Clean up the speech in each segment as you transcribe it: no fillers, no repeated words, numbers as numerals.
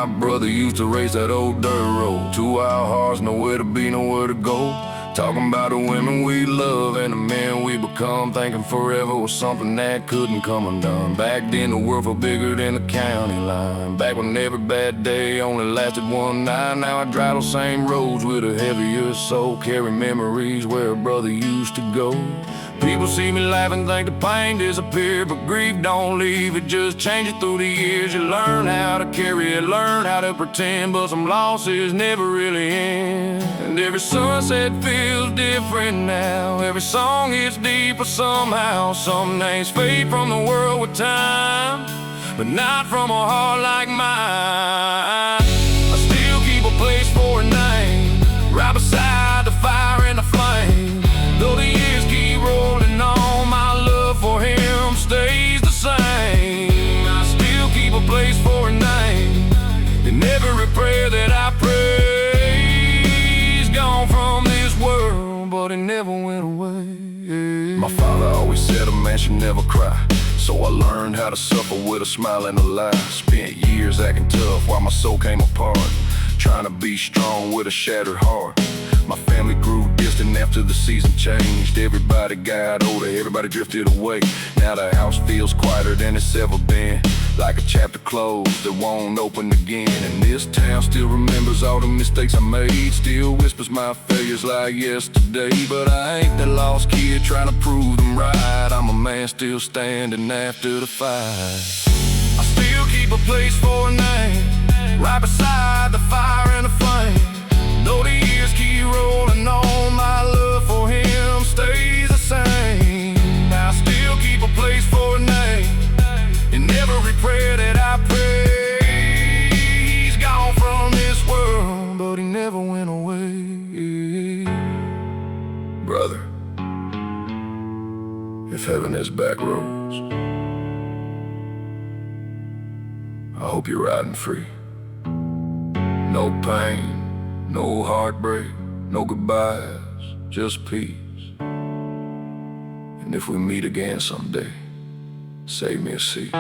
my brother used to race that old dirt road. 2 hour hearts, nowhere to be, nowhere to go. Talking about the women we love and the men we become. Thinking forever was something that couldn't come undone. Back then the world felt bigger than the county line. Back when every bad day only lasted one night. Now I drive those same roads with a heavier soul. Carry memories where a brother used to go. People see me laugh and think the pain disappeared, but grief don't leave, it just changes through the years. You learn how to carry it, learn how to pretend, but some losses never really end. And every sunset feels different now. Every song hits deeper somehow. Some names fade from the world with time, but not from a heart like mine. I still keep a place for a name, right beside the fire and the flame. Though the years keep rolling on, my love for him stays the same. I still keep a place for a name in every prayer that I pray. He's gone from this world, but he never went away. My father always said a man should never cry, so I learned how to suffer with a smile and a lie. Spent years acting tough while my soul came apart, trying to be strong with a shattered heart. My family grew distant after the season changed. Everybody got older, everybody drifted away. Now the house feels quieter than it's ever been, like a chapter closed that won't open again. And this town still remembers all the mistakes I made, still whispers my failures like yesterday. But I ain't that lost kid trying to prove them right. I'm a man still standing after the fight. I still keep a place for a name, right beside the fire and the flame. Though the years keep rolling on, my love for him stays the same. I still keep a place for a name in every prayer that I pray. He's gone from this world, but he never went away. Brother, if heaven is back roads, I hope you're riding free. No pain, no heartbreak, no goodbyes, just peace. And if we meet again someday, save me a seat.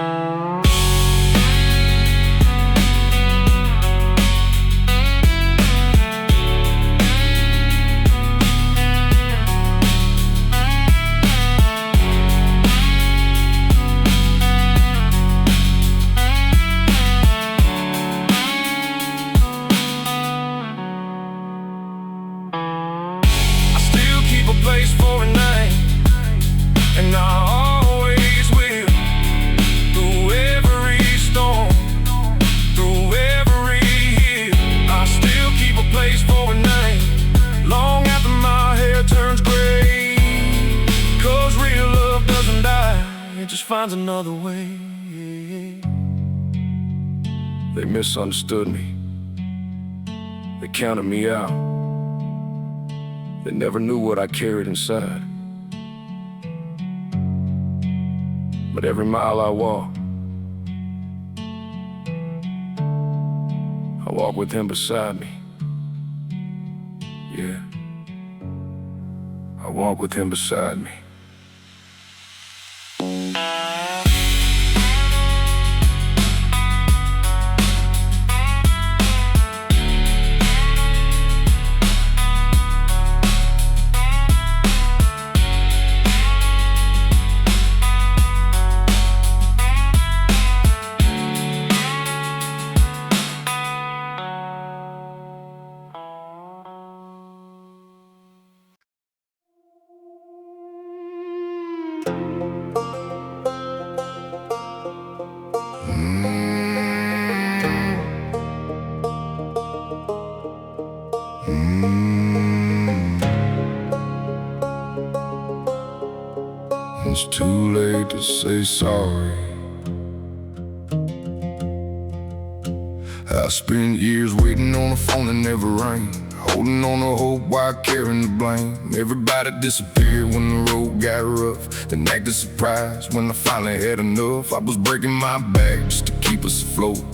Place for a night, and I always will. Through every storm, through every hill, I still keep a place for a night, long after my hair turns gray. 'Cause real love doesn't die, it just finds another way. They misunderstood me, they counted me out. They never knew what I carried inside. But every mile I walk with him beside me. Yeah, I walk with him beside me. It's too late to say sorry. I spent years waiting on the phone that never rang, holding on to hope while carrying the blame. Everybody disappeared when the road got rough, then acted surprised when I finally had enough. I was breaking my back just to keep us afloat.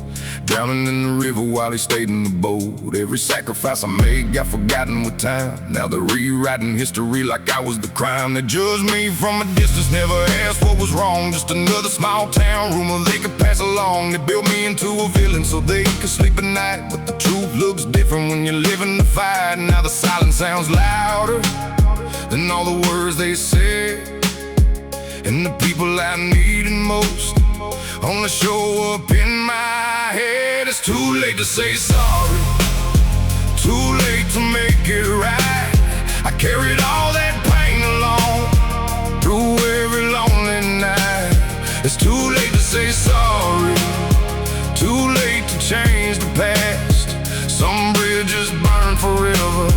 drowning in the river while he stayed in the boat. Every sacrifice I made got forgotten with time. Now they're rewriting history like I was the crime. They judged me from a distance, never asked what was wrong. Just another small town rumor they could pass along. They built me into a villain so they could sleep at night. But the truth looks different when you're living the fight. Now the silence sounds louder than all the words they said. And the people I needed most only show up in my head. It's too late to say sorry, too late to make it right. I carried all that pain along through every lonely night. It's too late to say sorry, too late to change the past. Some bridges burn forever,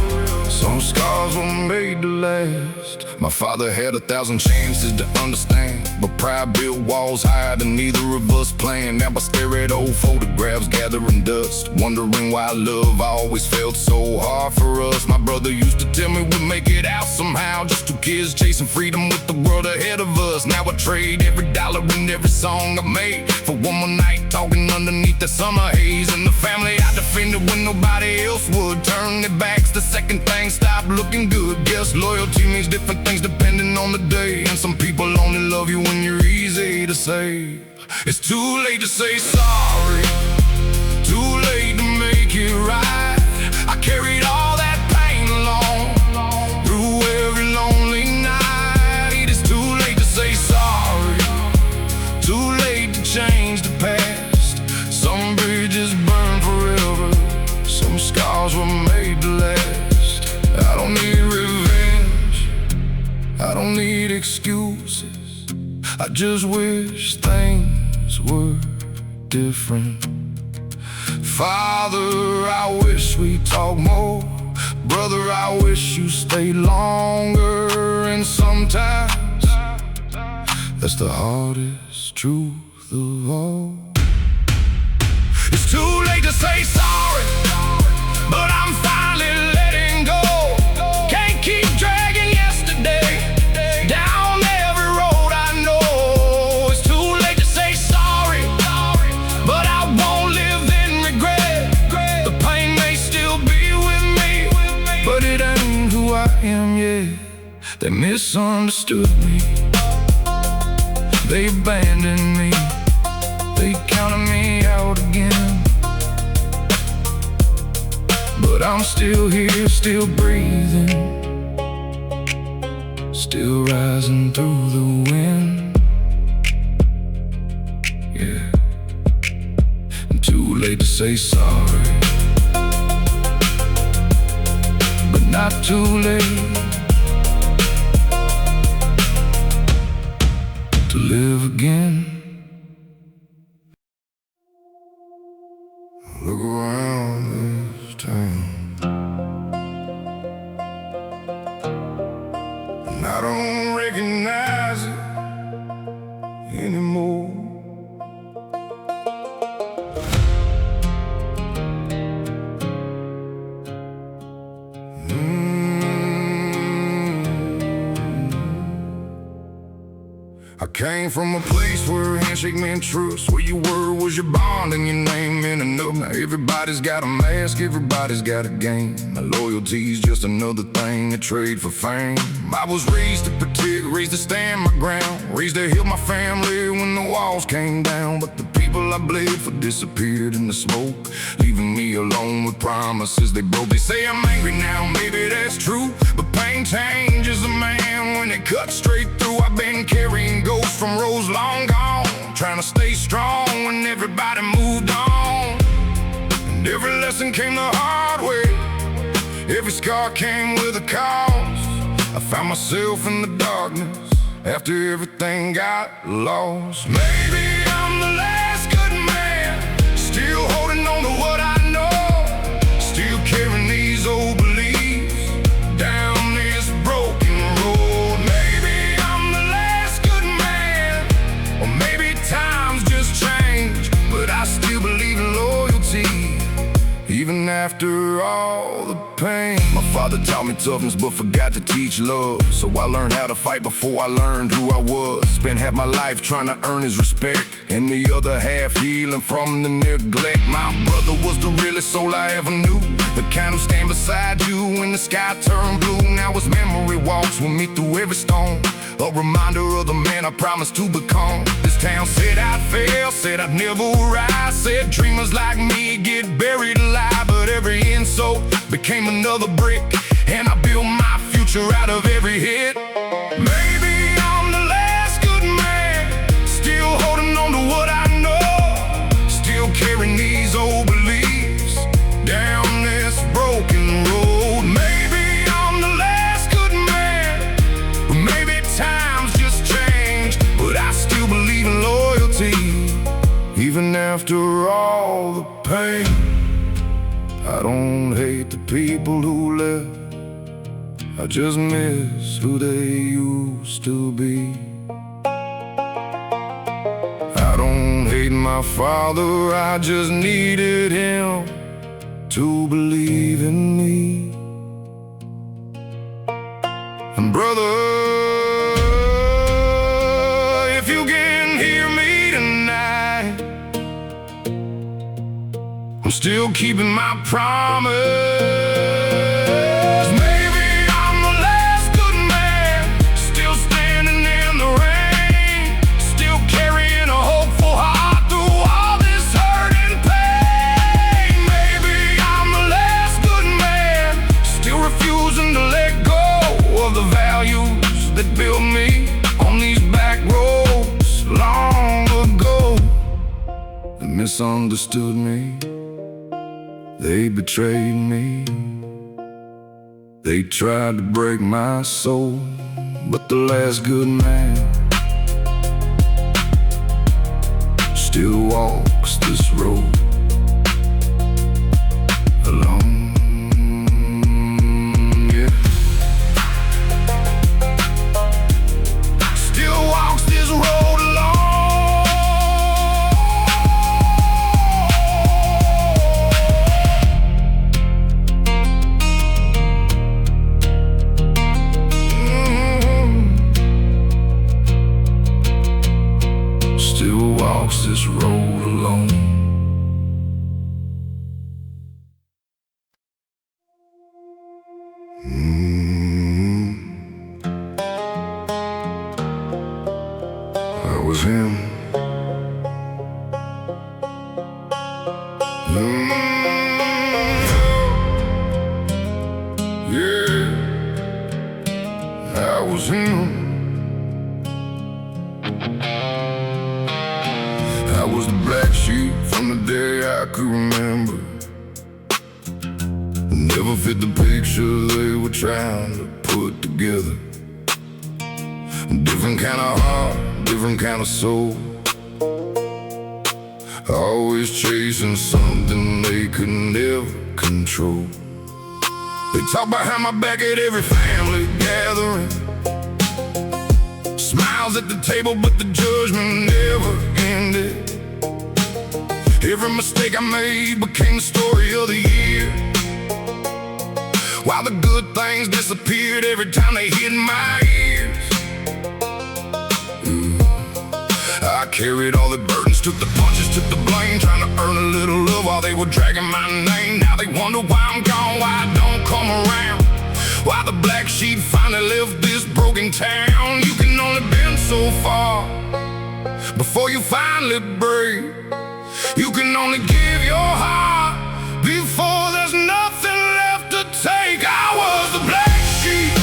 some scars were made to last. My father had 1,000 chances to understand, but pride built walls higher than neither of us planned. Now I stare at old photographs gathering dust, wondering why love always felt so hard for us. My brother used to tell me we'd make it out somehow, just two kids chasing freedom with the world ahead of us. Now I trade every dollar and every song I made for one more night talking underneath the summer haze. And the family I defended when nobody else would turn their backs the second things stopped looking good. Guess loyalty means different things depending on the day, and some people only love you when you're easy to save. It's too late to say sorry, too late to make it right. I carried all that pain along through every lonely night. It's too late to say sorry, too late to change the past. Some bridges burn forever, some scars were made to last. I don't need revenge, I don't need excuses. I just wish things were different. Father, I wish we talked more. Brother, I wish you stayed longer. And sometimes that's the hardest truth of all. It's too late to say sorry, but I'm finally letting go. Can't keep dragging yesterday down every road I know. It's too late to say sorry, but I won't live in regret. The pain may still be with me, but it ain't who I am yet. They misunderstood me, they abandoned me, they counted me out again. But I'm still here, still breathing, still rising through the wind. Yeah, and too late to say sorry, but not too late to live again. Look around this town, and I don't recognize it anymore. I came from a place where a handshake meant trust, where your word was your bond and your name meant enough. Now everybody's got a mask, everybody's got a game. My loyalty's just another thing to trade for fame. I was raised to protect, raised to stand my ground, raised to help my family when the walls came down. But the people I bled for disappeared in the smoke, leaving me alone with promises they broke. They say I'm angry now, maybe that's true, but pain changes a man when it cuts straight through. I've been carrying ghosts from roads long gone, trying to stay strong when everybody moved on. And every lesson came the hard way, every scar came with a cause. I found myself in the darkness after everything got lost. Maybe I'm the last good man, still holding on to what I know, still carrying these old beliefs down this broken road. Maybe I'm the last good man, or maybe times just change, but I still believe in loyalty, even after all the pain. My father Father taught me toughness but forgot to teach love. So I learned how to fight before I learned who I was. Spent half my life trying to earn his respect, and the other half healing from the neglect. My brother was the realest soul I ever knew, the kind who stand beside you when the sky turned blue. Now his memory walks with me through every stone, a reminder of the man I promised to become. This town said I'd fail, said I'd never rise, said dreamers like me get buried alive. But every insult became another brick, and I built my future out of every hit. Maybe I'm the last good man, still holding on to what I know, still carrying these old beliefs down this broken road. Maybe I'm the last good man, but maybe times just changed, but I still believe in loyalty, even after all the pain. I don't hate the people who left, I just miss who they used to be. I don't hate my father, I just needed him to believe in me. And brother, if you can hear me tonight, I'm still keeping my promise. That built me on these back roads long ago. They misunderstood me, they betrayed me, they tried to break my soul, but the last good man still walks this road alone. This road alone. That was him. Yeah, that was him. I was the black sheep from the day I could remember. Never fit the picture they were trying to put together. Different kind of heart, different kind of soul, always chasing something they could never control. They talk behind my back at every family gathering, smiles at the table but the judgment never ended. Every mistake I made became the story of the year, while the good things disappeared every time they hit my ears. I carried all the burdens, took the punches, took the blame, trying to earn a little love while they were dragging my name. Now they wonder why I'm gone, why I don't come around, why the black sheep finally left this broken town. You can only bend so far before you finally break. You can only give your heart before there's nothing left to take. I was the black sheep,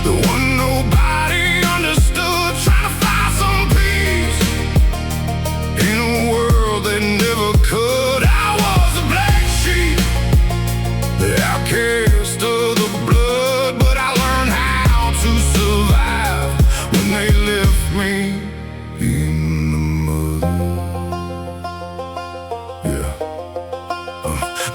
the one nobody understood, trying to find some peace in a world that never could. I was the black sheep, the outcast of the blood, but I learned how to survive when they left me in the mud.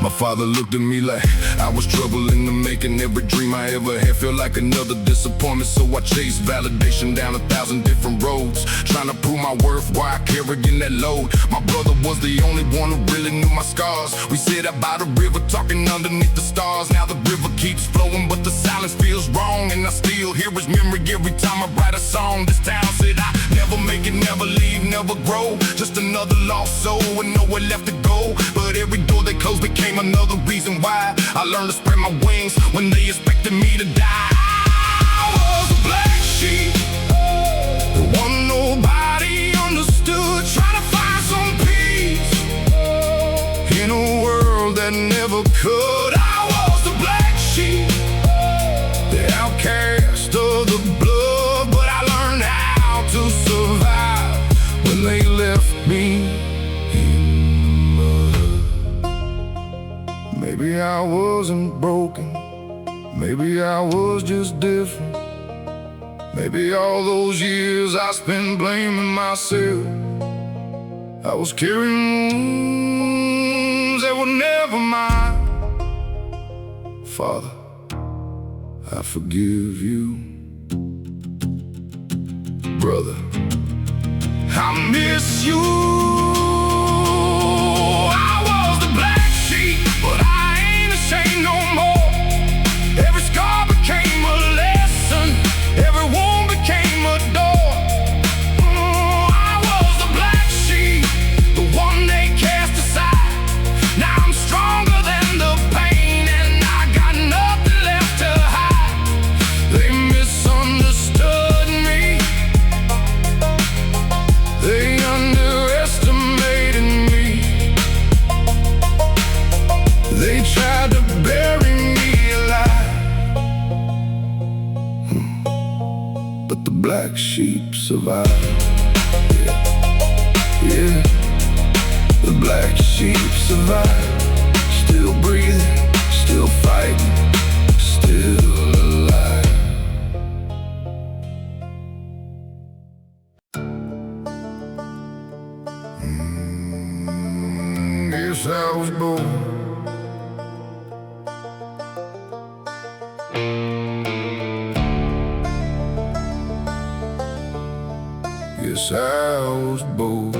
My father looked at me like I was trouble in the making. Every dream I ever had felt like another disappointment. So I chased validation down 1,000 different roads, trying to prove my worth while carrying that load. My brother was the only one who really knew my scars. We sit out by the river talking underneath the stars. Now the river keeps flowing, but the silence feels wrong, and I still hear his memory every time I write a song. This town said I never make it, never leave, never grow. Just another lost soul with nowhere left to go. But every door they closed became another reason why I learned to spread my wings when they expected me to die. I was a black sheep, the one nobody understood, trying to find some peace in a world that never could. I was the black sheep, the outcast of the blood, but I learned how to survive when they left me in the mud. Maybe I wasn't broken, maybe I was just different. Maybe all those years I spent blaming myself, I was carrying wounds that were never mine. Father, I forgive you. Brother, I miss you. I was the black sheep, but I ain't ashamed no more. Every scar became a lesson, every wound became a door. I was the black sheep, the one they cast aside. Now I'm stronger than the pain, and I got nothing left to hide. They misunderstood me, they underestimated me. They tried to bury me alive, but the black sheep survived. Yeah, the black sheep survived. Still breathing, still fighting, still alive. Yes, I was born. Yes, I was both.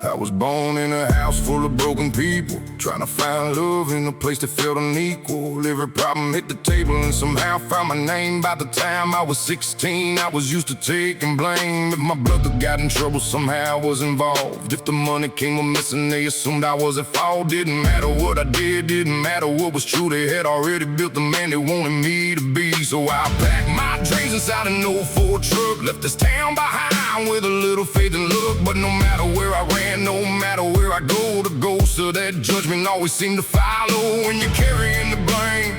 I was born in a house full of broken people, trying to find love in a place that felt unequal. Every problem hit the table and somehow found my name. By the time I was 16, I was used to taking blame. If my brother got in trouble, somehow I was involved. If the money came a missing, they assumed I was at fault. Didn't matter what I did, didn't matter what was true. They had already built the man they wanted me to be. So I packed my dreams inside an old Ford truck, left this town behind with a little faith and luck. But no matter where I ran, no matter where I go, the ghost of that judgment always seemed to follow. When you're carrying the blame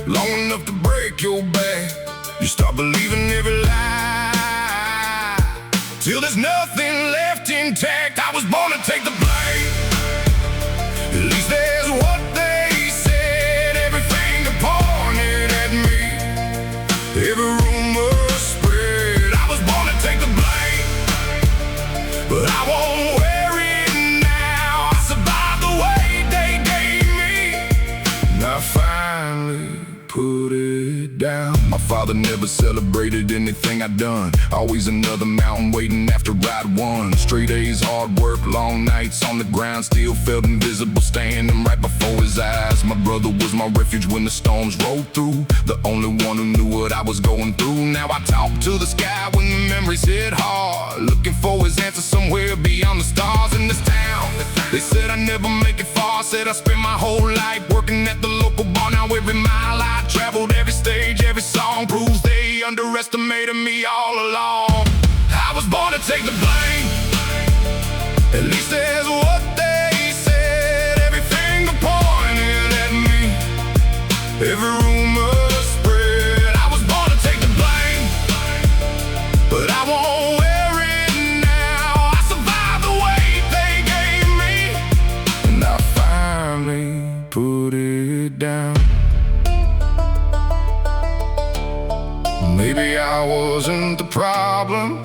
long enough to break your back, you start believing every lie, till there's nothing left intact. I was born to take the blame, at least there's what they said. Every finger pointed at me, every rumor spread. I was born to take the blame, but I won't wear it now. I survived the weight they gave me, and I finally put it down. My father never celebrated anything I done, always another mountain waiting after ride one. Straight A's, hard work, long nights on the ground, still felt invisible standing right before his eyes. My brother was my refuge when the storms rolled through, the only one who knew what I was going through. Now I talk to the sky when the memories hit hard, looking for his answer somewhere beyond the stars. In this town, they said I'd never make it far, said I spent my whole life working at the local bar. Now every mile I traveled, every stage, every song proves they underestimated me all along. I was born to take the blame, at least there's what they said. Every finger pointed at me, every rumor spread. I was born to take the blame, but I won't wear it now. I survived the weight they gave me, and I finally put it down. Maybe I wasn't the problem,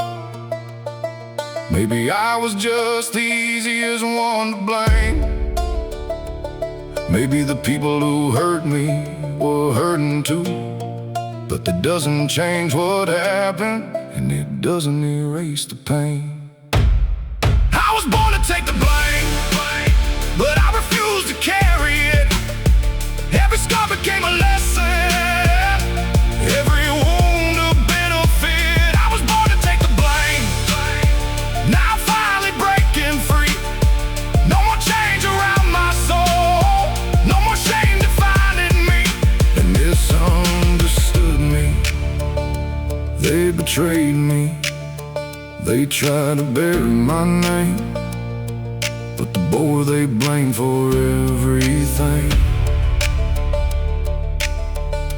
Maybe I was just the easiest one to blame. Maybe the people who hurt me were hurting too. But that doesn't change what happened, and it doesn't erase the pain. I was born to take the blame, but I refused to carry it. Every scar became a lesson, every wound a benefit. I was born to take the blame. Now I'm finally breaking free. No more change around my soul, no more shame defining me. They misunderstood me, they betrayed me. They tried to bury my name, but the boy they blamed for everything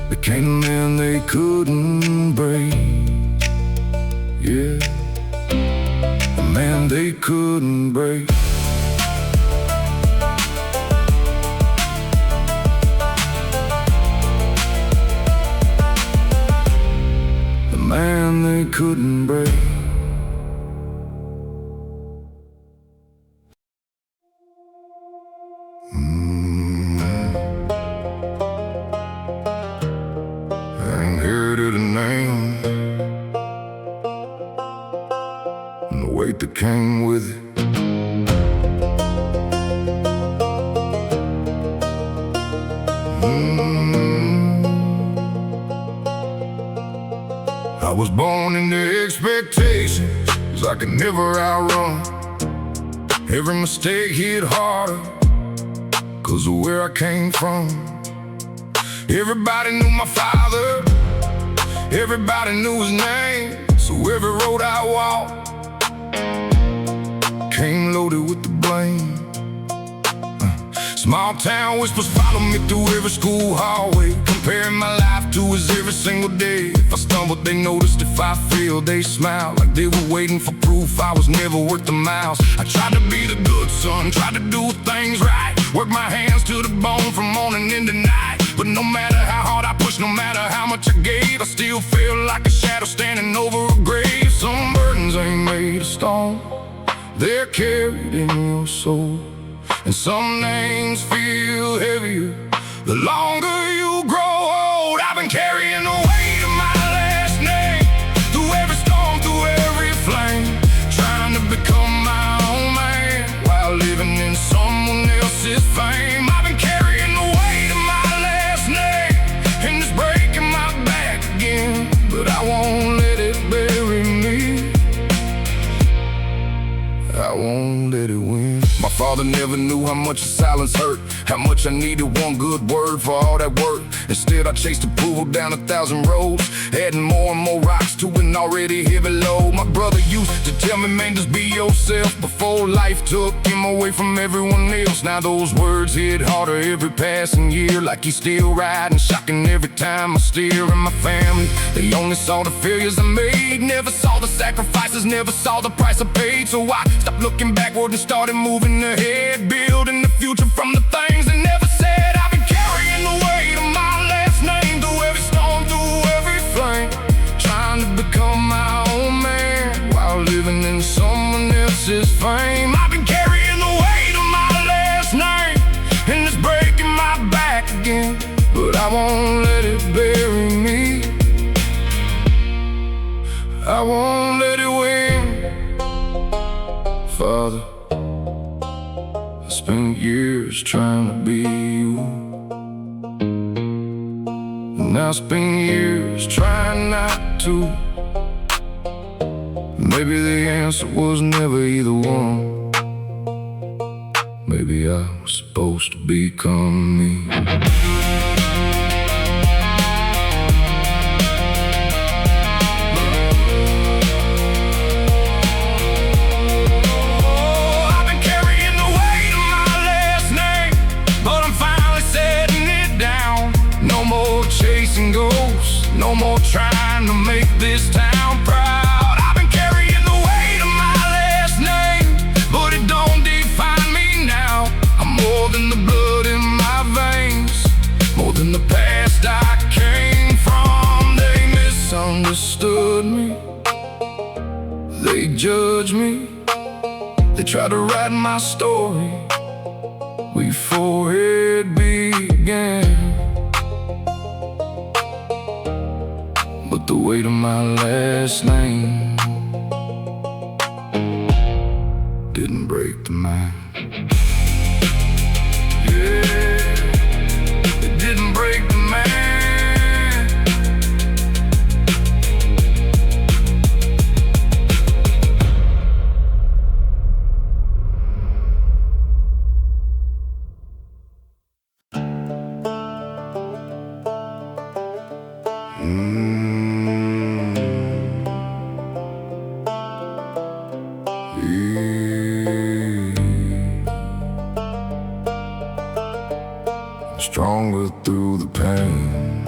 became a man they couldn't break. Yeah, a man they couldn't break. The man they couldn't break. Inherited a name and the weight that came with it. I was born into expectations I could never outrun. Every mistake hit harder 'cause of where I came from. Everybody knew my father, everybody knew his name. So every road I walked came loaded with the blame. Small town whispers follow me through every school hallway, comparing my life to his every single day. If I stumbled, they noticed. If I failed, they smiled, like they were waiting for proof I was never worth the miles. I tried to be the good son, tried to do things right, work my hands to the bone from morning into night. But no matter how hard I pushed, no matter how much I gave, I still feel like a shadow standing over a grave. Some burdens ain't made of stone, they're carried in your soul. And some names feel heavier the longer you grow old. I've been carrying the weight of my last name through every storm, through every flame, trying to become my own man while living in someone else's fame. I've been carrying the weight of my last name, and it's breaking my back again, but I won't let it bury me. I won't let it win. My father never knew how much the silence hurt, how much I needed one good word for all that work. Instead I chased approval down 1,000 roads, adding more and more rocks to an already heavy load. My brother used to tell me, man, just be yourself, before life took him away from everyone else. Now those words hit harder every passing year, like he's still riding shotgun every time I steer. And my family, they only saw the failures I made, never saw the sacrifices, never saw the price I paid. So I stopped looking backward and started moving ahead, building the future from the things they never said. I've been carrying the weight of my last name through every storm, through every flame, trying to become my own man while living in someone else's fame. I've been carrying the weight of my last name, and it's breaking my back again, but I won't let it bury me. I won't let it win. Father, I spent years trying to be you, and I spent years trying not to. Maybe the answer was never either one. Maybe I was supposed to become me. No more trying to make this town proud. I've been carrying the weight of my last name, but it don't define me now. I'm more than the blood in my veins, more than the past I came from. They misunderstood me, they judged me, tried to write my story before it began, but the weight of my last name didn't break the man. Yeah, it didn't break the man. Stronger through the pain.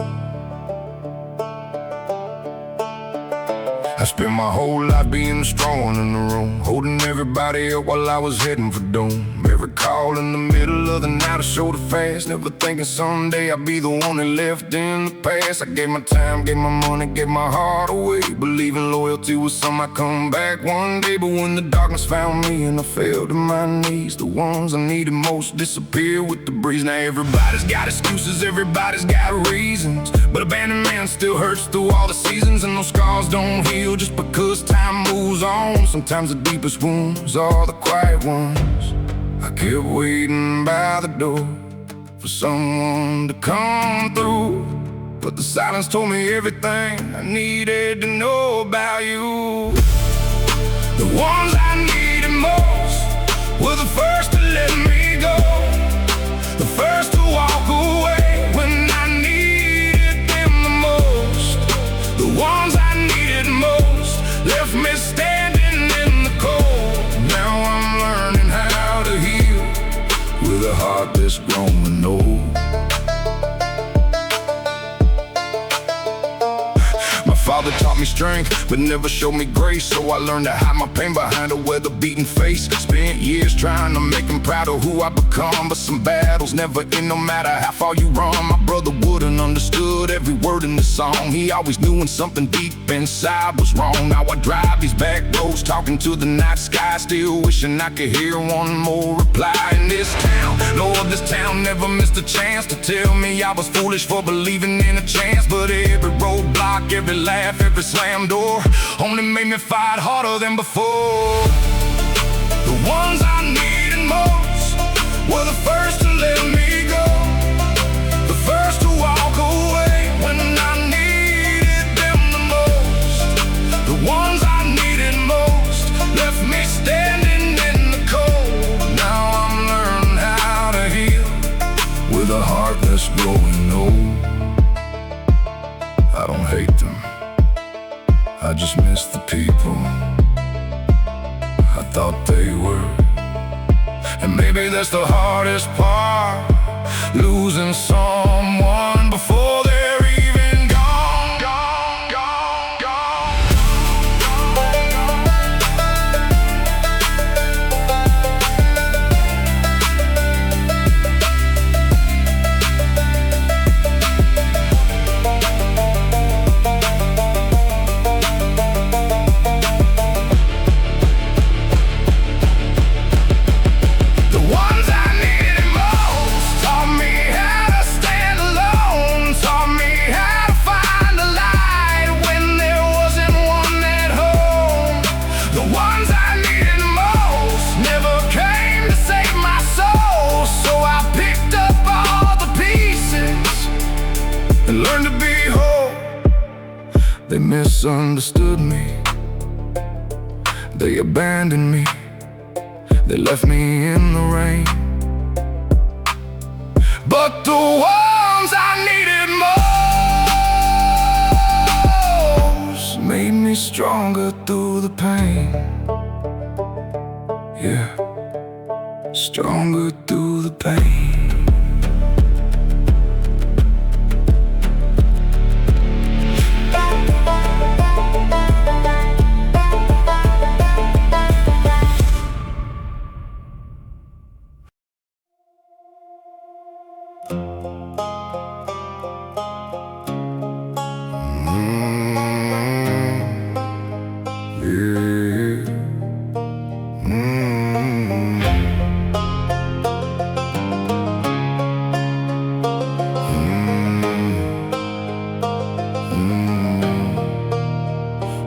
I spent my whole life being the strong one in the room, holding everybody up while I was heading for doom. Every call in the middle of the night I showed it fast, never thinking someday I'd be the one that left in the past. I gave my time, gave my money, gave my heart away, believing loyalty was something I'd come back one day. But when the darkness found me and I fell to my knees, the ones I needed most disappeared with the breeze. Now everybody's got excuses, everybody's got reasons, but abandonment still hurts through all the seasons. And those scars don't heal just because time moves on. Sometimes the deepest wounds are the quiet ones. I kept waiting by the door for someone to come through, but the silence told me everything I needed to know about you. The ones I needed most were the first to let me go, the first to walk away when I needed them the most. The ones I needed most left me standing in the cold. Now I'm learning how to heal with a heart that's growing old. My father taught me strength, but never showed me grace, so I learned to hide my pain behind a weather-beaten face. Spent years trying to make him proud of who I become, but some battles never end no matter how far you run. My brother wouldn't understood every word in the song. He always knew when something deep inside was wrong. Now I drive these back roads talking to the night sky, still wishing I could hear one more reply. In this town, Lord, this town never missed a chance to tell me I was foolish for believing in a chance. But every roadblock, every laugh, every slam door only made me fight harder than before. The ones I needed most were the first to let me go, the first to walk away when I needed them the most. The ones I needed most left me standing in the cold. Now I'm learning how to heal with a heart that's growing old. I don't hate them, I just miss the people I thought they were. And maybe that's the hardest part, losing someone before they're even gone, gone, gone, gone. And learn to be whole. They misunderstood me, they abandoned me, they left me in the rain. But the ones I needed most made me stronger through the pain. Yeah, stronger through the pain.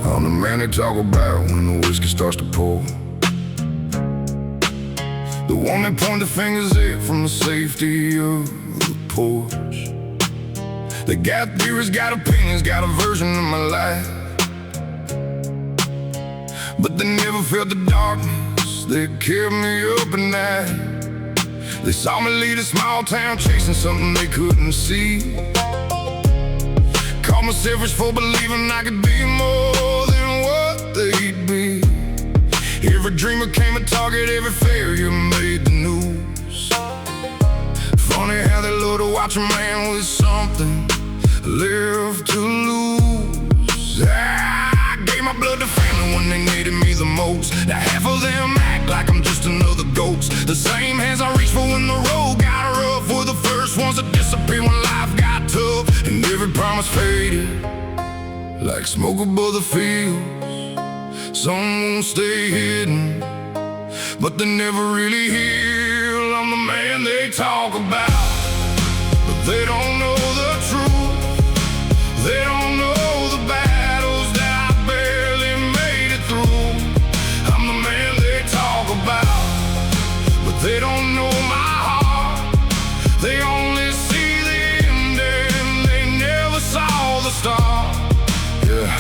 I'm the man they talk about when the whiskey starts to pour. The one that point the fingers at from the safety of the porch. They got theories, got opinions, got a version of my life, but they never felt the darkness that kept me up at night. They saw me lead a small town chasing something they couldn't see. Called me selfish for believing I could be more than what they'd be. Every dreamer came a target, every failure made the news. Funny how they love to watch a man with something left to lose. I gave my blood to family when they needed me the most. Now half of them act like I'm just another ghost. The same hands I reached for when the road got rough were the first ones to disappear when life got tough. And every promise faded like smoke above the fields. Some won't stay hidden, but they never really heal. I'm the man they talk about, but they don't know the truth. They don't know the battles that I barely made it through. I'm the man they talk about, but they don't know my heart. They only see the ending, they never saw the start. Yeah,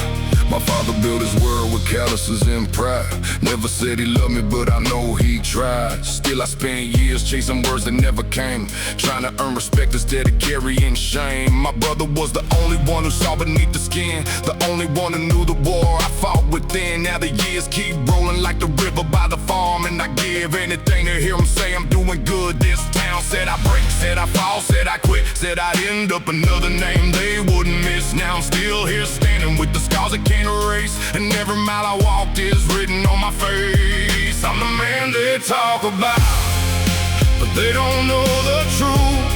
my father built his world with calluses and pride. Never said he loved me, but I know he tried. Still I spent years chasing words that never came, trying to earn respect instead of carrying shame. My brother was the only one who saw beneath the skin, the only one who knew the war I fought within. Now the years keep rolling like the river by the farm, and I give anything to hear him say I'm doing good. This town said I break, said I fall, said I quit, said I'd end up another name they wouldn't miss. Now I'm still here standing with the scars that can't erase, and every mile I walked is written on my face. I'm the man they talk about, but they don't know the truth.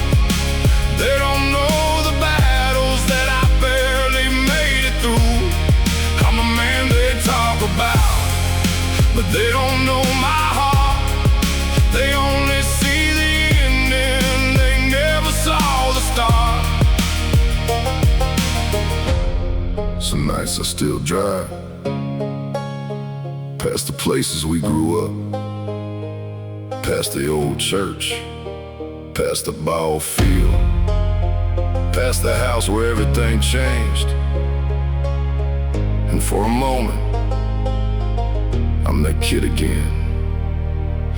They don't know the battles that I barely made it through. I'm the man they talk about, but they don't know my heart. They only see the ending, they never saw the start. Some nights I still drive past the places we grew up, past the old church, past the ball field, past the house where everything changed. And for a moment, I'm that kid again.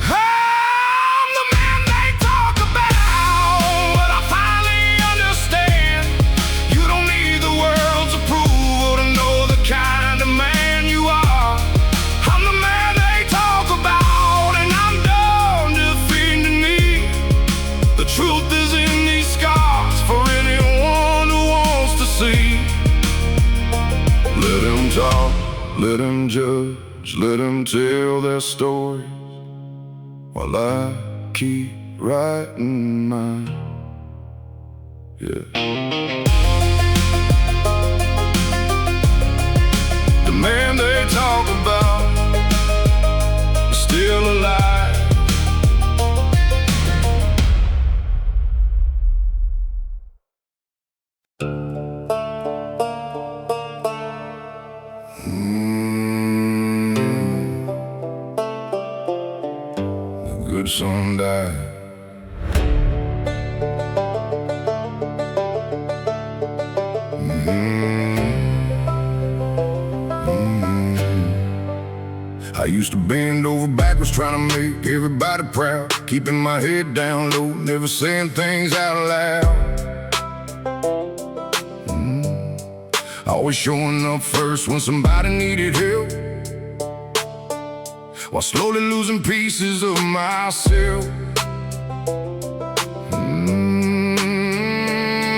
I'm the man they talk about, but I finally understand. You don't need the world's approval to know the kind of man you are. I'm the man they talk about, and I'm done defending me. The truth is in these scars for anyone who wants to see. Let them talk, let them judge, let them tell their stories, while I keep writing mine. Yeah. The man they talk about is still alive. The good son died. I used to bend over backwards trying to make everybody proud, keeping my head down low, never saying things out loud. Always showing up first when somebody needed help, while slowly losing pieces of myself.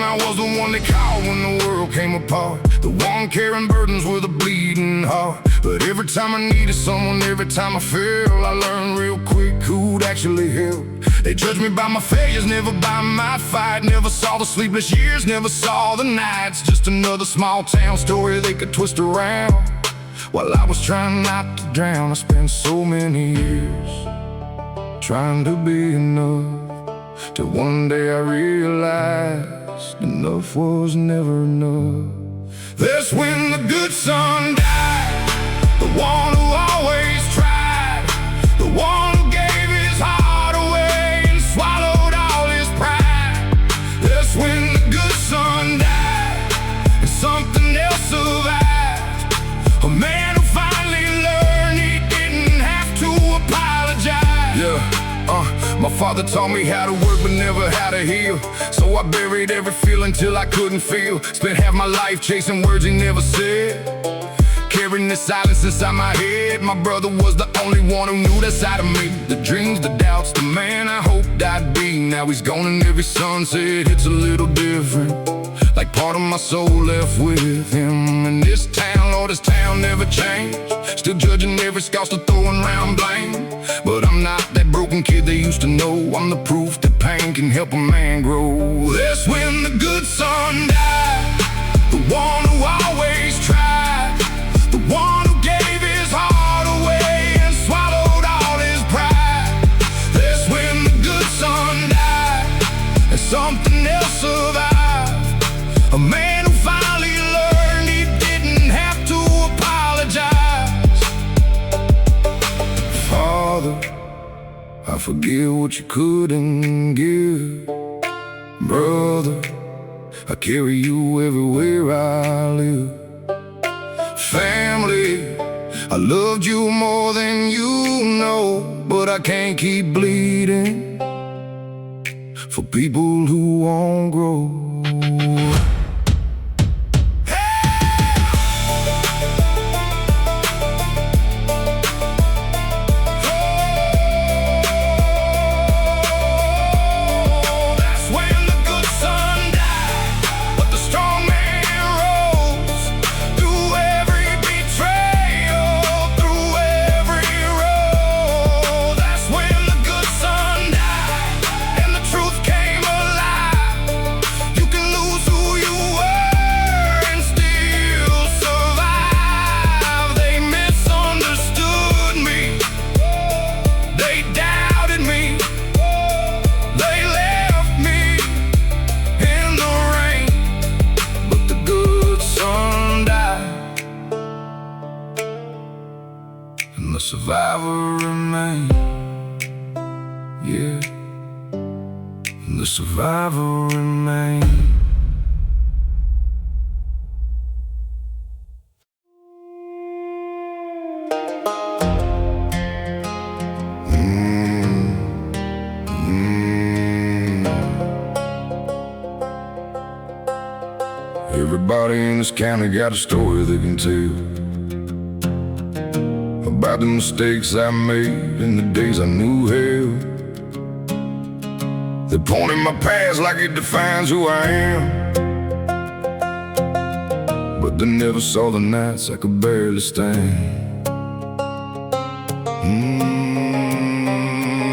I was the one they called when the world came apart, the one carrying burdens with a bleeding heart. But every time I needed someone, every time I fell, I learned real quick who'd actually help. They judged me by my failures, never by my fight. Never saw the sleepless years, never saw the nights. Just another small town story they could twist around. While I was trying not to drown, I spent so many years trying to be enough, till one day I realized enough was never enough. That's when the good son died, the one who always tried, the one who gave his heart away and swallowed all his pride. That's when the good son died and something else survived, a man who finally learned he didn't have to apologize. My father taught me how to work but never how to heal, so I buried every feeling till I couldn't feel. Spent half my life chasing words he never said, carrying the silence inside my head. My brother was the only one who knew that side of me, the dreams, the doubts, the man I hoped I'd be. Now he's gone and every sunset hits a little different, like part of my soul left with him. In this town, Lord, this town never changed, still judging every scout, still throwing round blame. But I'm not that broken kid they used to know, I'm the proof that pain can help a man grow. That's when the good son died, the one who always tried, the one who gave his heart away and swallowed all his pride. That's when the good son died and something else survived, a man who finally learned he didn't have to apologize. Father, I forgive what you couldn't give. Brother, I carry you everywhere I live. Family, I loved you more than you know, but I can't keep bleeding for people who won't grow. And the survivor remains, yeah, and the survivor remains. Everybody in this county got a story they can tell about the mistakes I made in the days I knew hell. They point in my past like it defines who I am, but they never saw the nights I could barely stand.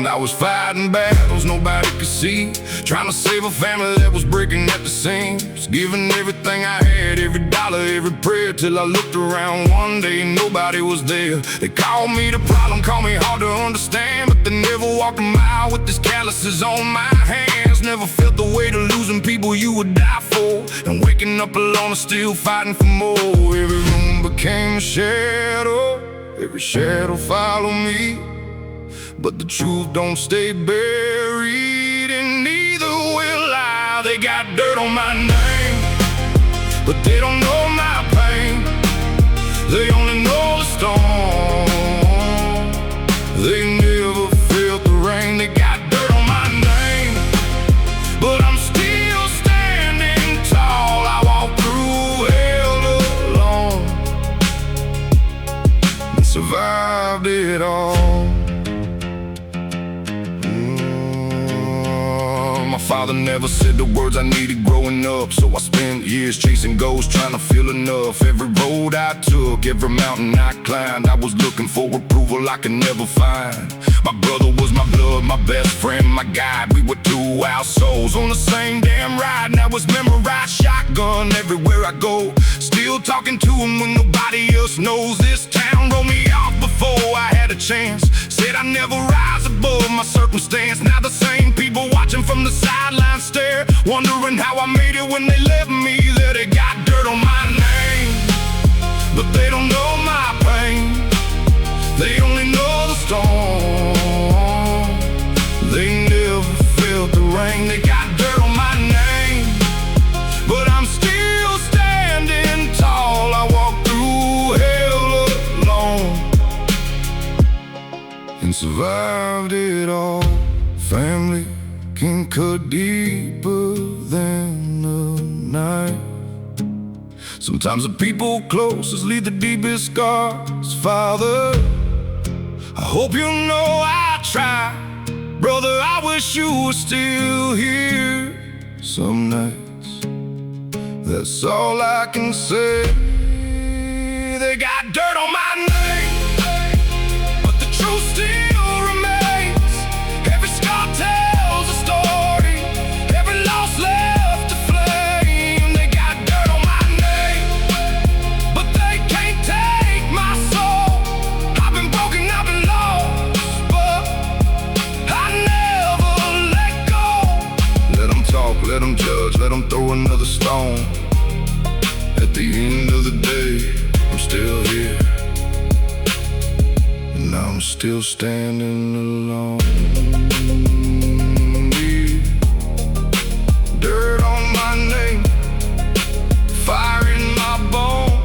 I was fighting battles nobody could see, trying to save a family that was breaking at the seams, giving everything I had, every dollar, every prayer, till I looked around one day and nobody was there. They called me the problem, called me hard to understand, but they never walked a mile with these calluses on my hands. Never felt the weight of losing people you would die for, and waking up alone and still fighting for more. Every room became a shadow, every shadow followed me, but the truth don't stay buried, and neither will I. They got dirt on my name, but they don't know my pain. They only know the storm, they never felt the rain. They got dirt on my name, but I'm still standing tall. I walk through hell alone and survived it all. My father never said the words I needed growing up, so I spent years chasing goals, trying to feel enough. Every road I took, every mountain I climbed, I was looking for approval I could never find. My brother was my blood, my best friend, my guide. We were two our souls on the same damn ride. Now it's memorized shotgun everywhere I go, still talking to him when nobody else knows. This town wrote me off before I had a chance, said I never rise above my circumstance. Now the same people watching from the sideline stare, wondering how I made it when they left me there. They got dirt on my name, survived it all. Family can cut deeper than a knife. Sometimes the people closest leave the deepest scars. Father, I hope you know I try. Brother, I wish you were still here. Some nights, that's all I can say. They got dirt on my name, but the truth still remains. Every scar tells a story, every loss left a flame. They got dirt on my name, but they can't take my soul. I've been broken, I've been lost, but I never let go. Let them talk, let them judge, let them throw another stone. At the end of the day, I'm still here, and I'm still standing alone. Yeah. Dirt on my name, fire in my bones.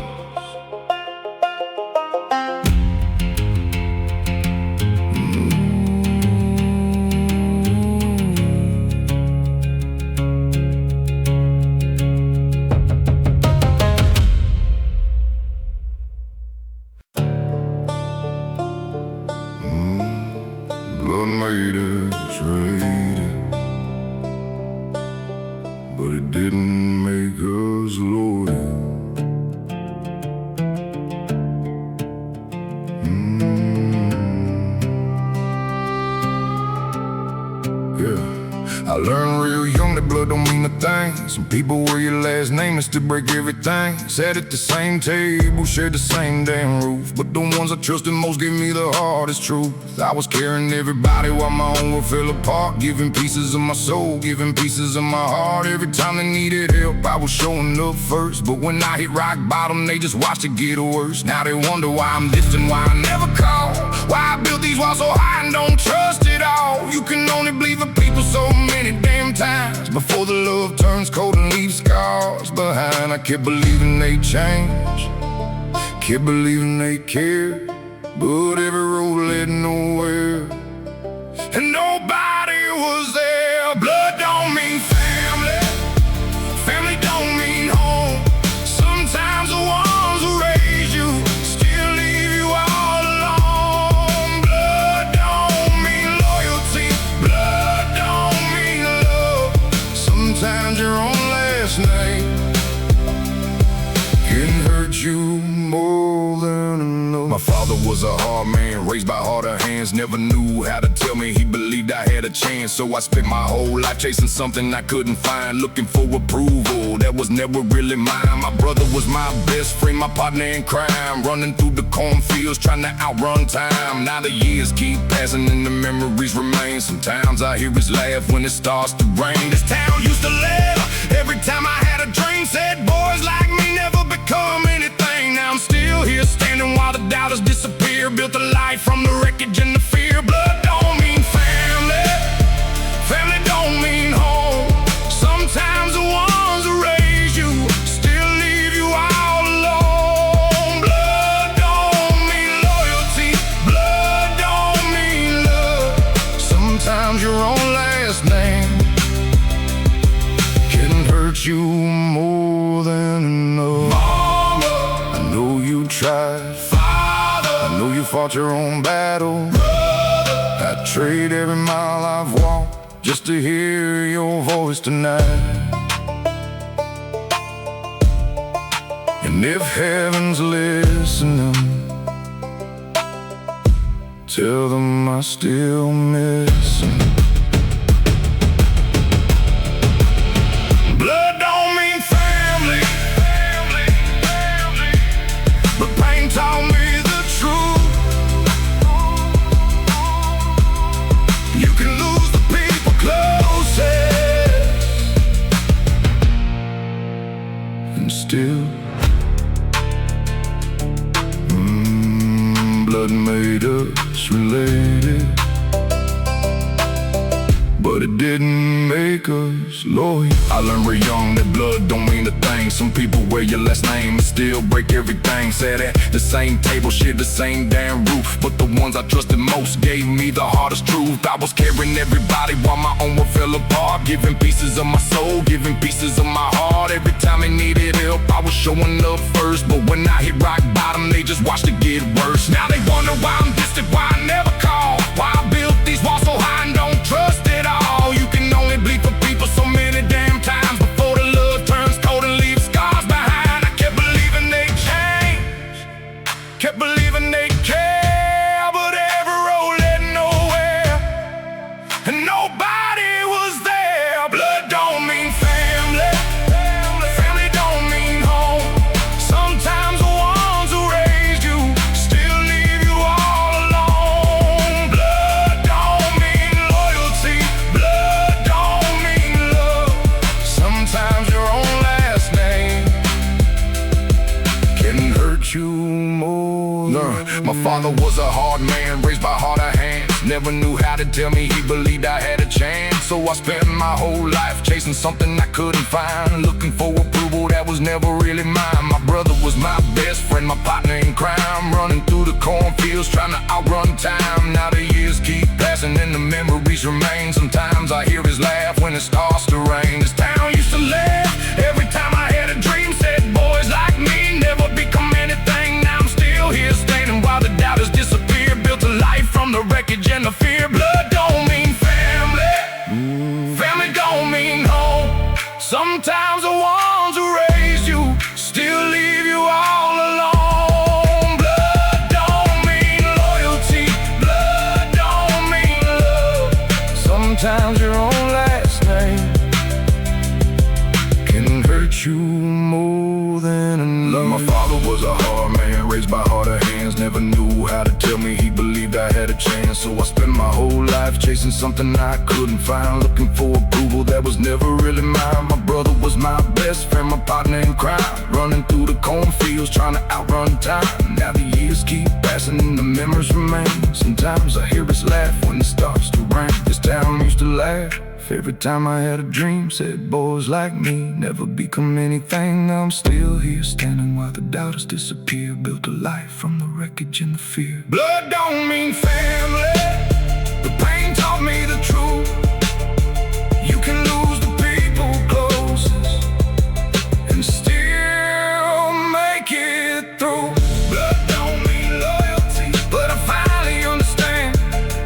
Blood made us rated, but it didn't make us loyal. Yeah, I learned real young that blood don't mean a thing. Some people wear your last name and still break everything. Sat at the same table, shared the same damn roof, but the ones I trusted most gave me the hardest truth. I was carrying everybody while my own world fell apart, giving pieces of my soul, giving pieces of my heart. Every time they needed help, I was showing up first, but when I hit rock bottom, they just watched it get worse. Now they wonder why I'm distant, why I never call, why I built these walls so high and don't trust it all. You can only believe in people so many damn times before the love turns cold and leaves scars behind. I kept believing they'd change, kept believing they cared, but every road led nowhere, and nobody was there. Blood don't mean family, family don't mean home. Sometimes the ones who raise you still leave you all alone. Blood don't mean loyalty, blood don't mean love. Sometimes your own last name can hurt you more than enough. My father was a hard man, raised by harder hands. Never knew how to tell me he believed I had a chance. So I spent my whole life chasing something I couldn't find, looking for approval that was never really mine. My brother was my best friend, my partner in crime, running through the cornfields trying to outrun time. Now the years keep passing and the memories remain. Sometimes I hear his laugh when it starts to rain. This town used to laugh every time I had a dream. Said boys like me never become anything. Now I'm still here standing while the doubters disappear. Built a life from the wreckage and the fear. Blood don't mean family, family don't mean home. Sometimes the ones who raise you still leave you all alone. Blood don't mean loyalty, blood don't mean love. Sometimes your own last name can hurt you more than enough. Mama, I know you tried. Father, I know you fought your own battle. Brother, I'd trade every mile I've walked just to hear your voice tonight. And if heaven's listening, tell them I still miss them. Blood don't mean family, family, family, but pain taught me the truth. You can lose the people closest and still blood made us related, but but it didn't make us loyal. I learned real young that blood don't mean a thing. Some people wear your last name and still break everything. Sat at the same table, shared the same damn roof, but the ones I trusted most gave me the hardest truth. I was carrying everybody while my own world fell apart, giving pieces of my soul, giving pieces of my heart. Every time they needed help, I was showing up first, but when I hit rock bottom, they just watched it get worse. Now they wonder why I'm distant, why I never call, why I built these walls so high and don't trust at all. You can only bleed for people so many damn times before the love turns cold and leaves scars behind. I kept believing they'd change, kept believing they'd care, but every road led nowhere, and nobody was there. Blood don't mean family, family don't mean home. Sometimes the ones who raised you still leave you all alone. Blood don't mean loyalty, blood don't mean love. Sometimes your own last name can hurt you more. My father was a hard man, raised by harder hands. Never knew how to tell me he believed I had a chance. So I spent my whole life chasing something I couldn't find, looking for approval that was never really mine. My brother was my best friend, my partner in crime, running through the cornfields trying to outrun time. Now the years keep passing and the memories remain. Sometimes I hear his laugh when it starts to rain. This town used to laugh every time I had a dream. Said boys like me never become anything. Now I'm still here standing while the doubters disappear. Built a life from the wreckage and the fear. Blood don't mean family, family don't mean home. Sometimes the ones who raised you still leave you all alone. Blood don't mean loyalty, blood don't mean love. Sometimes your own last name can hurt you more than enough. My father was a hard man, raised by harder hands. Never knew how to tell me he believed I had a chance. So I spent my whole life chasing something I couldn't find, looking for approval that was never really mine. My brother was my best friend, my partner in crime, running through the cornfields trying to outrun time. Now the years keep passing and the memories remain. Sometimes I hear his laugh when it starts to rain. This town used to laugh every time I had a dream. Said boys like me never become anything. I'm still here standing while the doubters disappear. Built a life from the wreckage and the fear. Blood don't mean family, the pain taught me the truth. You can lose the people closest and still make it through. Blood don't mean loyalty, but I finally understand.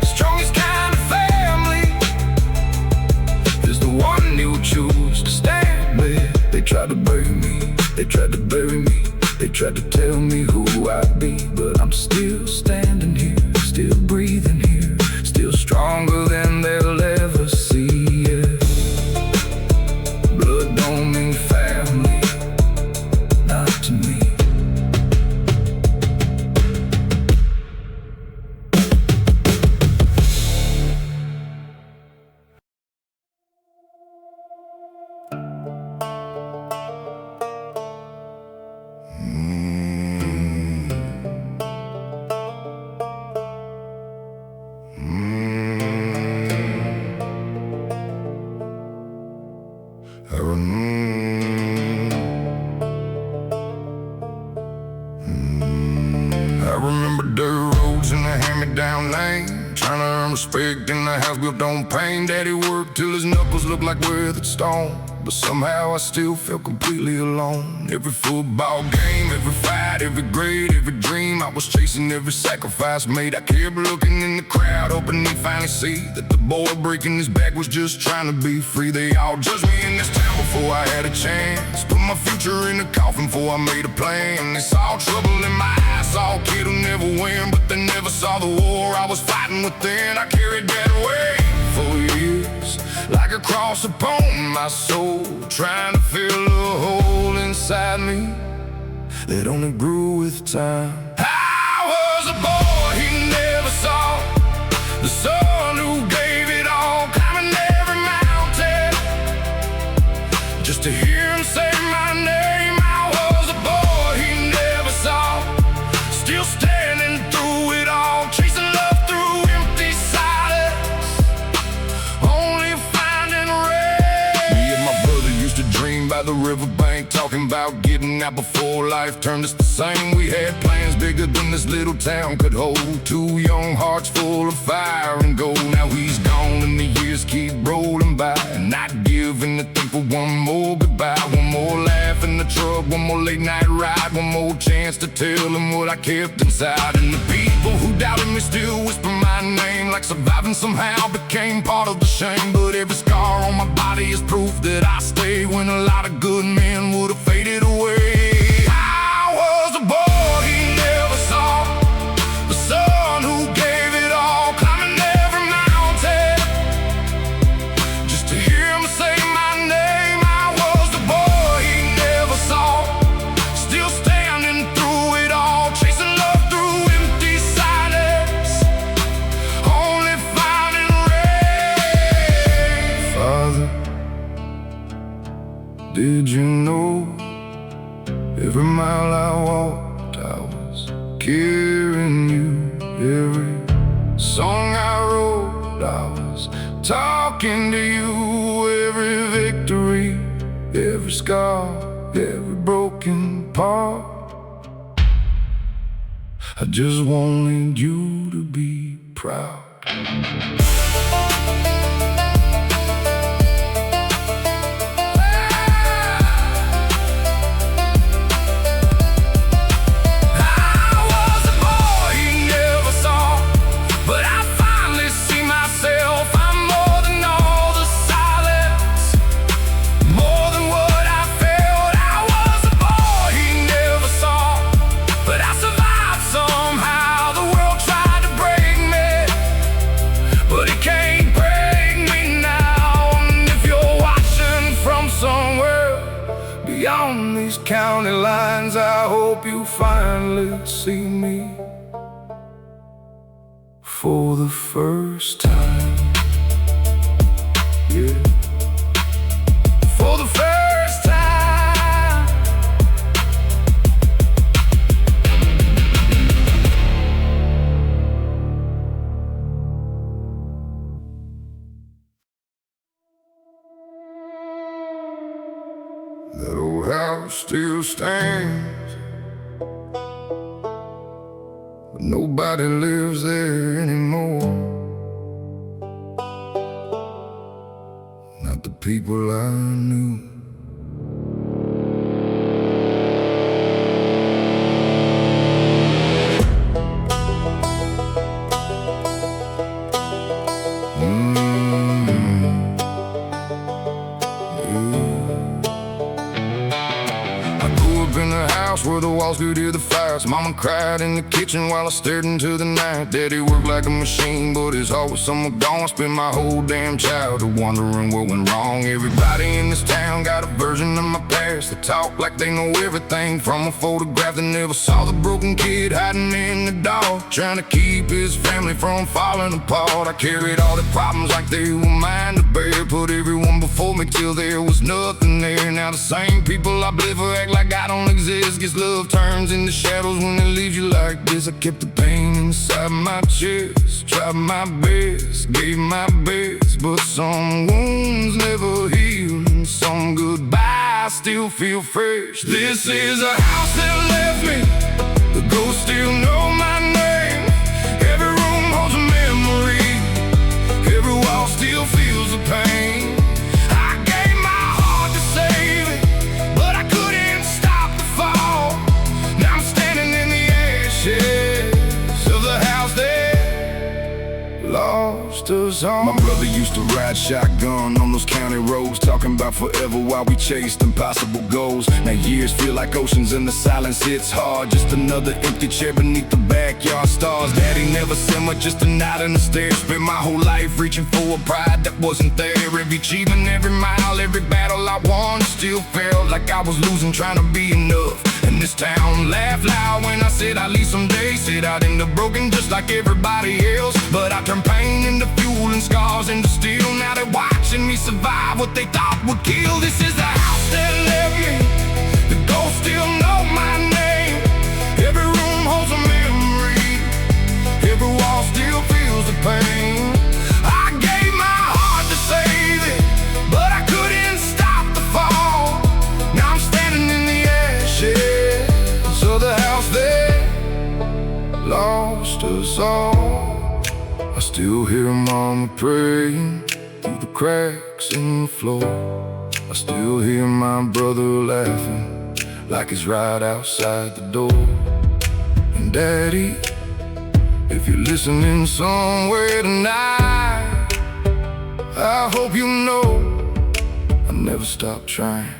Strongest kind of family is the one you choose to stand with. They tried to bury me, they tried to bury me, they tried to tell me who I'd be, but I'm still standing here, still breathing here, still stronger than they'll ever see. Yeah. Blood don't mean family, not to me. I remember dirt roads in the hand-me-down lane, trying to earn respect in the house built on pain. Daddy worked till his knuckles looked like weathered stone, but somehow I still felt completely alone. Every football game, every fight, every grade, every dream I was chasing, every sacrifice made. I kept looking in the crowd, hoping they'd finally see that the boy breaking his back was just trying to be free. They all judged me in this town before I had a chance, put my future in a coffin before I made a plan. They saw trouble in my eyes, saw a kid who never win, but they never saw the war I was fighting within. I carried that weight for years, like a cross upon my soul, trying to fill a hole inside me that only grew with time. I was a boy he never saw, the son who gave it all, climbing every mountain just to hear him say my name. I was a boy he never saw, still standing through it all, chasing love through empty silence, only the riverbank, talking about getting out before life turned us the same. We had plans bigger than this little town could hold. Two young hearts full of fire and gold. Now he's gone and the years keep rolling by, not giving a thing for one more goodbye. One more laugh in the truck, one more late night ride, one more chance to tell him what I kept inside. And the people who doubted me still whisper my name, like surviving somehow became part of the shame. But every scar on my body is proof that I stay when a lot of good men would have faded away. I was a boy he never saw, the son who gave it all, climbing every mountain just to hear him say my name. I was the boy he never saw, still standing through it all, chasing love through empty silence, only finding rain. Father, did you know every mile I walked I was carrying you? Every song I wrote I was talking to you. Every victory, every scar, every broken part, I just wanted you to be proud. Beyond these county lines, I hope you finally see me for the first time. Yeah, for the first time. That old house still stands, but nobody lives there anymore. Not the people I knew. In the house where the walls could hear the fires, Mama cried in the kitchen while I stared into the night. Daddy worked like a machine, but his heart was somewhere gone. Spent my whole damn childhood wondering what went wrong. Everybody in this town got a version of my past. They talk like they know everything from a photograph. They never saw the broken kid hiding in the dark, trying to keep his family from falling apart. I carried all the problems like they were mine to bear, put everyone before me till there was nothing there. Now the same people I believe act like I don't exist. Guess love turns into shadows when it leaves you like this. I kept the pain inside my chest, tried my best, gave my best, but some wounds never heal, and some goodbyes still feel fresh. This is a house that left me, the ghosts still know my name. Every room holds a memory, every wall still feels the pain. My brother used to ride shotgun on those county roads, talking about forever while we chased impossible goals. Now years feel like oceans and the silence hits hard. Just another empty chair beneath the backyard stars. Daddy never said much, just a nod and a stare. Spent my whole life reaching for a pride that wasn't there. Every achievement, every mile, every battle I won, still felt like I was losing, trying to be enough. And this town laughed loud when I said I'd leave someday. Said I'd end up broken just like everybody else, but I turned pain into fuel and scars into steel. Now they're watching me survive what they thought would kill. This is the house that left me, the ghosts still know my name. Every room holds a memory, every wall still feels the pain. I gave my heart to save it, but I couldn't stop the fall. lost us all. I still hear mama praying through the cracks in the floor. I still hear my brother laughing like he's right outside the door. And Daddy, if you're listening somewhere tonight, I hope you know I never stopped trying.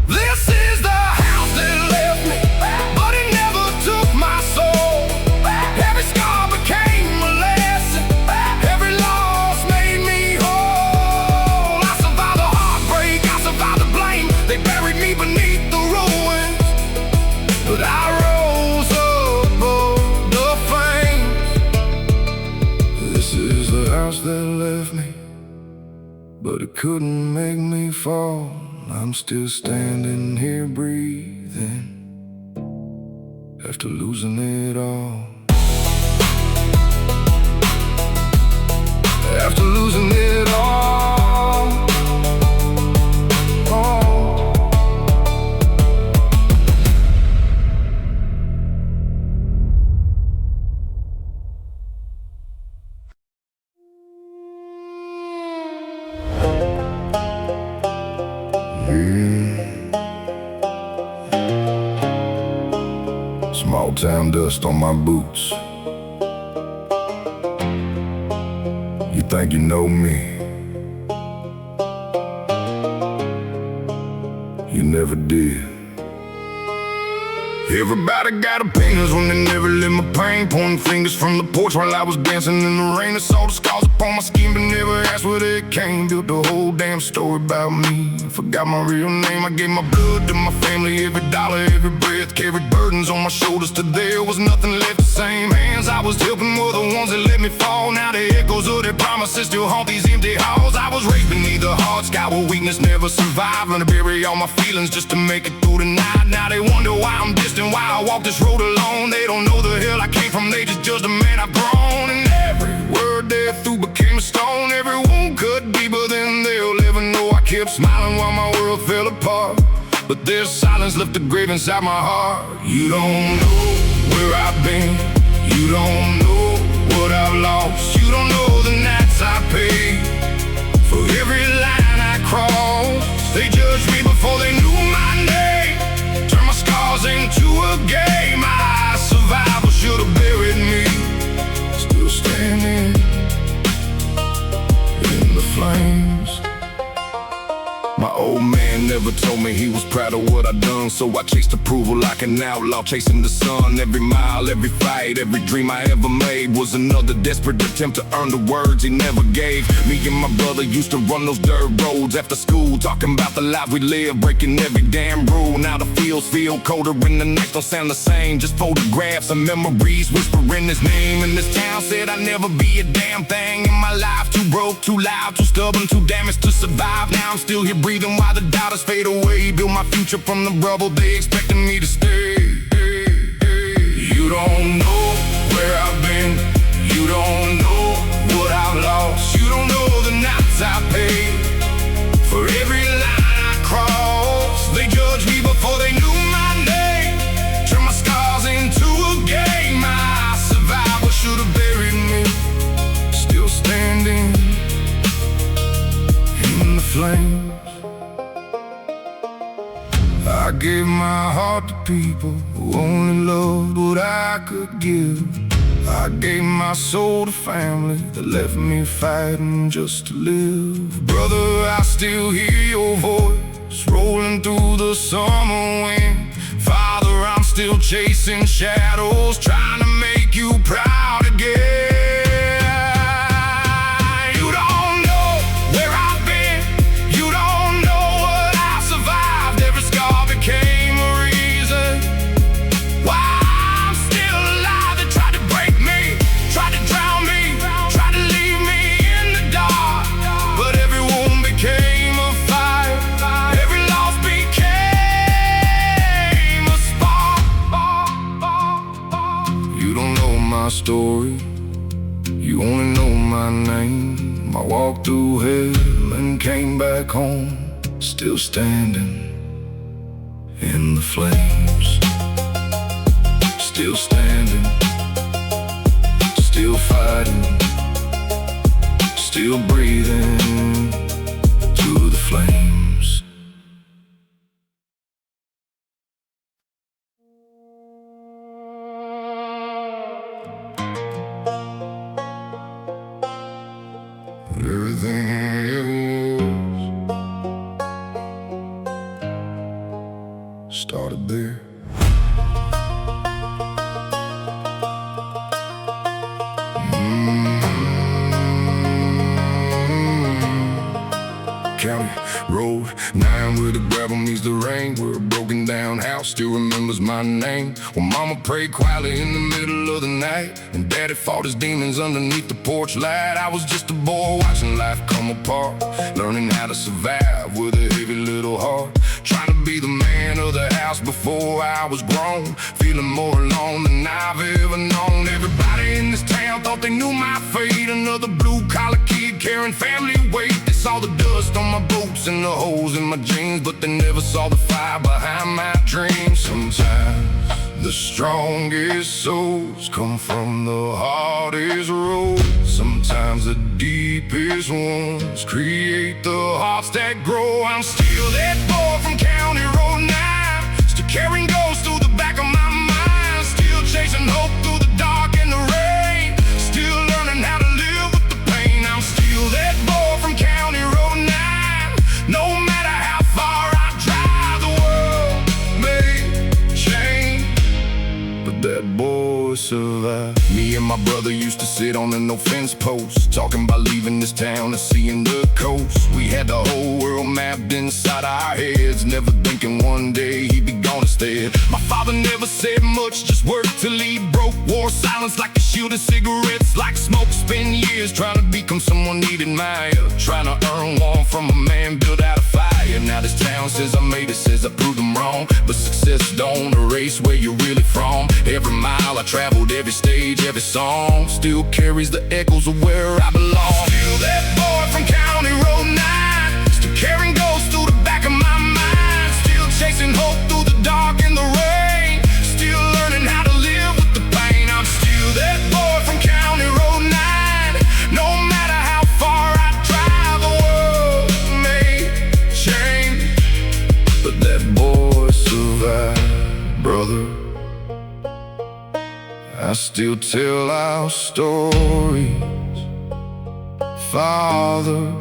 This is the house that left me, but it never took my soul. Every scar became a lesson, every loss made me whole. I survived the heartbreak, I survived the blame. They buried me beneath the ruins, but I rose above the flames. This is the house that left me, but it couldn't make me fall. I'm still standing here breathing after losing it all. After losing it all. Small town dust on my boots. You think you know me? You never did. Everybody got opinions when they never live my pain. Pointing fingers from the porch while I was dancing in the rain. I saw the scars upon my skin but never asked where they came. Built the whole damn story about me. Forgot my real name. I gave my blood to my family. Every dollar, every breath. Carried burdens on my shoulders till there was nothing left the same. Hands I was helping were the ones that let me fall. Now the echoes of their promises still haunt these empty halls. I was raised beneath the hard sky where weakness never survived. Learned to bury all my feelings just to make it through the night. Now they wonder why I'm distant, why I walk this road alone. They don't know the hell I came from, they just judge the man I've grown. And every word they threw became a stone. Every wound cut deeper than they'll ever know. I kept smiling while my world fell apart, but their silence left a grave inside my heart. You don't know where I've been, you don't know what I've lost. You don't know the nights I paid for every line I crossed. They judged me before they knew my name, turned my scars into a game. My survival should have buried me, still standing in the flames. My old man never told me he was proud of what I done, so I chased approval like an outlaw chasing the sun. Every mile, every fight, every dream I ever made was another desperate attempt to earn the words he never gave. Me and my brother used to run those dirt roads after school, talking about the life we live, breaking every damn rule. Now the fields feel colder and the nights don't sound the same, just photographs and memories whispering his name. And this town said I'd never be a damn thing in my life. Too broke, too loud, too stubborn, too damaged to survive. Now I'm still here breathing while the doubters fade away. Build my future from the rubble, they expecting me to stay. You don't know where I've been, you don't know what I've lost. You don't know the nights I paid for every line I crossed. They judged me before they knew my name, turned my scars into a game. My survival should have buried me, still standing in the flames. I gave my heart to people who only loved what I could give. I gave my soul to family that left me fighting just to live. Brother, I still hear your voice rolling through the summer wind. Father, I'm still chasing shadows, trying to make you proud again. My story, you only know my name. I walked through hell and came back home, still standing in the flames, still standing. started there. County Road 9 where the gravel meets the rain, where a broken down house still remembers my name. Well, mama prayed quietly in the middle of the night, and daddy fought his demons underneath the porch light. I was just a boy watching life come apart, learning how to survive with a heavy little heart, trying to be the man of the house before I was grown, feeling more alone than I've ever known. Everybody in this town thought they knew my fate, another blue-collar kid carrying family weight. They saw the dust on my boots and the holes in my jeans, but they never saw the fire behind my dreams. Sometimes the strongest souls come from the hardest roads. Sometimes the deepest ones create the hearts that grow. I'm still that boy from County Road 9, still carrying ghosts through the back of my mind, still chasing hope through the dark and the rain, still learning how to live with the pain. I'm still that boy from County Road 9. No matter how far I drive, the world may change, but that boy survived. Me and my brother used to sit on a no-fence post, talking about leaving this town and seeing the coast. We had the whole world mapped inside our heads, never thinking one day he'd be gone instead. My father never said much, just worked till he broke. Wore silence like a shield of cigarettes, like smoke. Spent years trying to become someone he'd admire, trying to earn one from a man built out of fire. Now this town says I made it, says I proved them wrong, but success don't erase where you're really from. Every mile I traveled, every stage, every song still carries the echoes of where I belong. Still that boy from County Road 9, still carrying ghosts through the back of my mind, still chasing hope through the dark and the rain, still learning how to live with the pain. I'm still that boy from County Road 9. No matter how far I drive, the world may change, but that boy survived, brother. I still tell our stories, Father.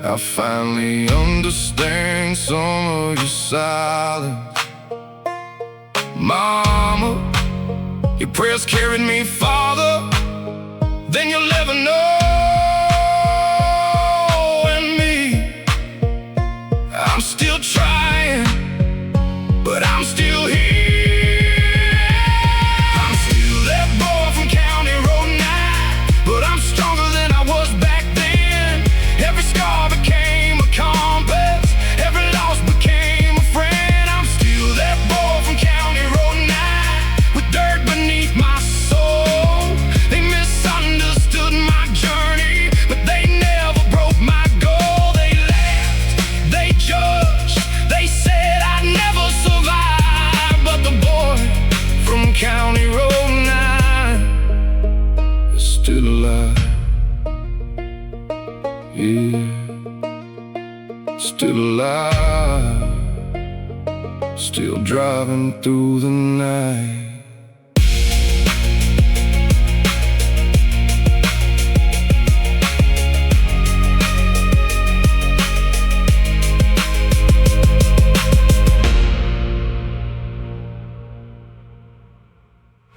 I finally understand some of your silence. Mama, your prayers carried me farther than you'll ever know. And me, I'm still trying, but I'm still here. County Road 9 is still alive, yeah, still alive, still driving through the night.